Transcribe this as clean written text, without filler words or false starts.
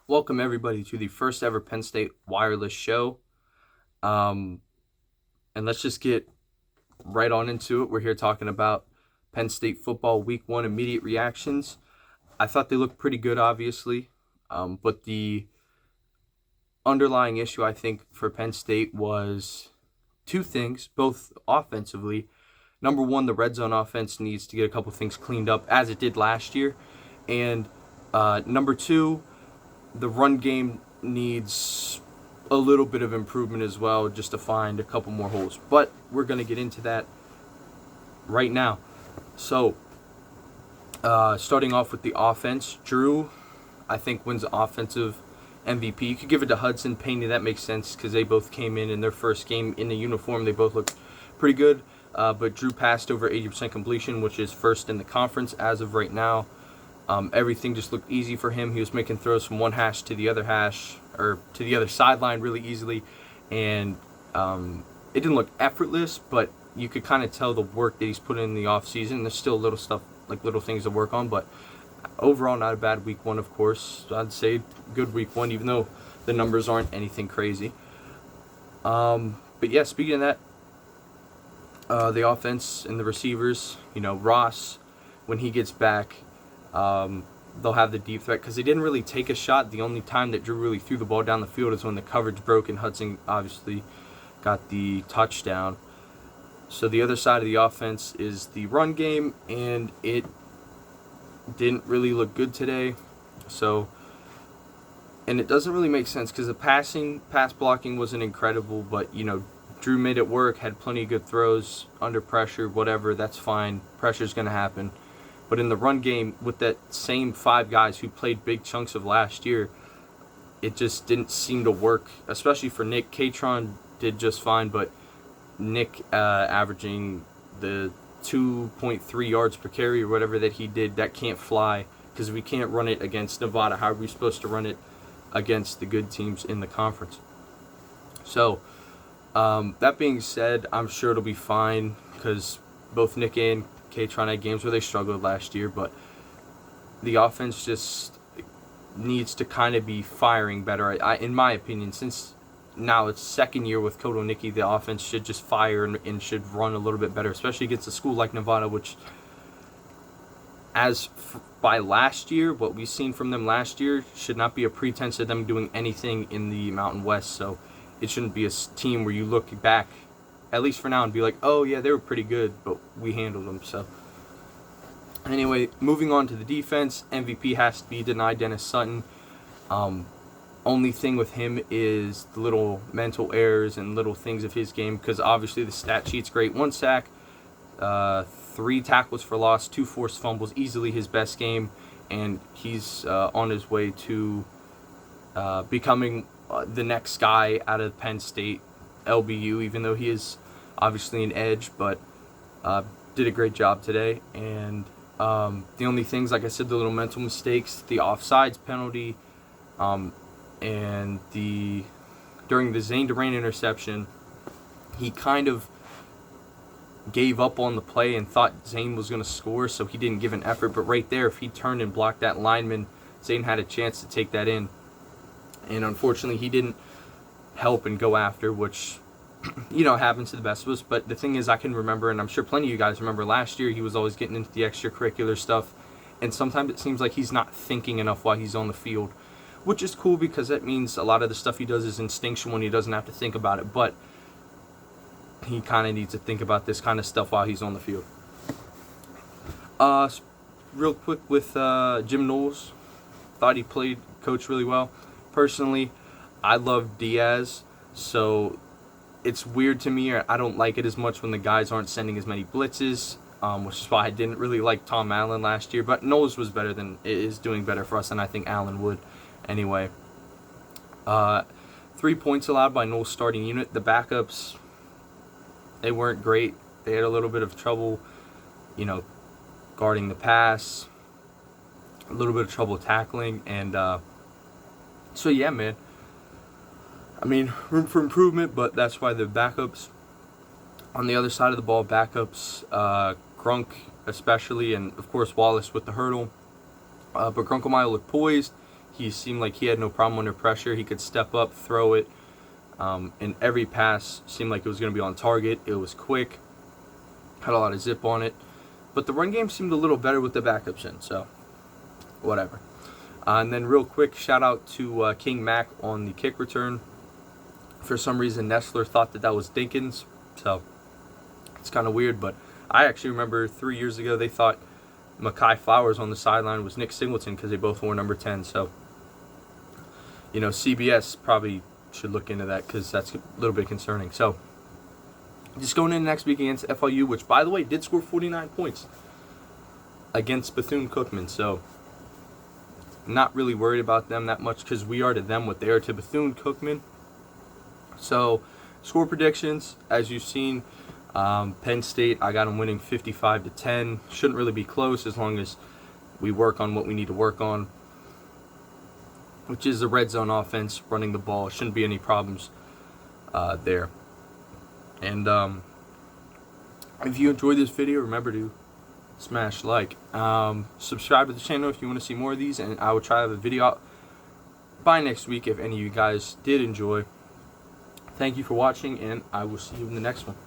Welcome everybody to the first ever Penn State wireless show. Um, and let's just get right on into it. We're here talking about Penn State football week 1 immediate reactions. I thought they looked pretty good, obviously. But the underlying issue, I think, for Penn State was two things, both offensively. Number one, the red zone offense needs to get a couple things cleaned up, as it did last year. And number two, the run game needs a little bit of improvement as well, just to find a couple more holes. But we're going to get into that right now. So, starting off with the offense, Drew, I think, wins offensive MVP. You could give it to Hudson, Payne. That makes sense because they both came in their first game in the uniform. They both looked pretty good. But Drew passed over 80% completion, which is first in the conference as of right now. Everything just looked easy for him. He was making throws from one hash to the other hash, or to the other sideline really easily. And it didn't look effortless, but you could kind of tell the work that he's put in the offseason. There's still little stuff, like little things to work on, but overall not a bad week 1, of course. I'd say good week 1, even though the numbers aren't anything crazy. But yeah, speaking of that, the offense and the receivers, Ross, when he gets back, they'll have the deep threat because they didn't really take a shot. The only time that Drew really threw the ball down the field is when the coverage broke and Hudson obviously got the touchdown. So the other side of the offense is the run game, and it didn't really look good today. And it doesn't really make sense because the pass blocking wasn't incredible, but Drew made it work, had plenty of good throws under pressure, whatever, that's fine. Pressure's going to happen. But in the run game, with that same 5 guys who played big chunks of last year, it just didn't seem to work, especially for Nick. Katron did just fine, but Nick averaging the 2.3 yards per carry or whatever that he did, that can't fly because we can't run it against Nevada. How are we supposed to run it against the good teams in the conference? So, that being said, I'm sure it'll be fine because both Nick and Katron had games where they struggled last year, but the offense just needs to kind of be firing better. In my opinion, since now it's second year with Koto Nicky, the offense should just fire and should run a little bit better, especially against a school like Nevada, which, by last year, what we've seen from them last year should not be a pretense of them doing anything in the Mountain West. So it shouldn't be a team where you look back, at least for now, and be like, oh yeah, they were pretty good, but we handled them. So anyway, moving on to the defense, MVP has to be denied Dennis Sutton. Only thing with him is the little mental errors and little things of his game, because obviously the stat sheet's great. 1 sack, 3 tackles for loss, 2 forced fumbles, easily his best game, and he's on his way to becoming the next guy out of Penn State LBU, even though he is obviously an edge, but did a great job today. And the only things, like I said, the little mental mistakes, the offsides penalty, and during the Zane Durain interception, he kind of gave up on the play and thought Zane was going to score, so he didn't give an effort. But right there, if he turned and blocked that lineman, Zane had a chance to take that in. And unfortunately, he didn't help and go after, which, happens to the best of us. But the thing is, I can remember, and I'm sure plenty of you guys remember, last year he was always getting into the extracurricular stuff, and sometimes it seems like he's not thinking enough while he's on the field, which is cool because that means a lot of the stuff he does is instinctual and he doesn't have to think about it. But he kind of needs to think about this kind of stuff while he's on the field. Real quick with Jim Knowles, thought he coached really well. Personally, I love Diaz, so it's weird to me. I don't like it as much when the guys aren't sending as many blitzes, which is why I didn't really like Tom Allen last year. But Knowles is doing better for us than I think Allen would. Anyway, 3 points allowed by Knowles' starting unit. The backups, they weren't great. They had a little bit of trouble, guarding the pass, a little bit of trouble tackling, and so yeah, man. I mean, room for improvement, but that's why the backups. On the other side of the ball, backups, Grunk especially, and of course Wallace with the hurdle. But Grunkelmeyer looked poised. He seemed like he had no problem under pressure. He could step up, throw it, and every pass seemed like it was going to be on target. It was quick, had a lot of zip on it. But the run game seemed a little better with the backups in, so whatever. And then real quick, shout out to King Mac on the kick return. For some reason, Nestler thought that was Dinkins, so it's kind of weird. But I actually remember 3 years ago they thought Mekhi Flowers on the sideline was Nick Singleton because they both wore number 10. So, CBS probably should look into that because that's a little bit concerning. So, just going into next week against FIU, which, by the way, did score 49 points against Bethune-Cookman. So, not really worried about them that much because we are to them what they are to Bethune-Cookman. So, score predictions, as you've seen, Penn State, I got them winning 55-10. Shouldn't really be close as long as we work on what we need to work on, which is the red zone offense, running the ball. Shouldn't be any problems there. And if you enjoyed this video, remember to smash like. Subscribe to the channel if you want to see more of these, and I will try to have a video out by next week if any of you guys did enjoy. Thank you for watching, and I will see you in the next one.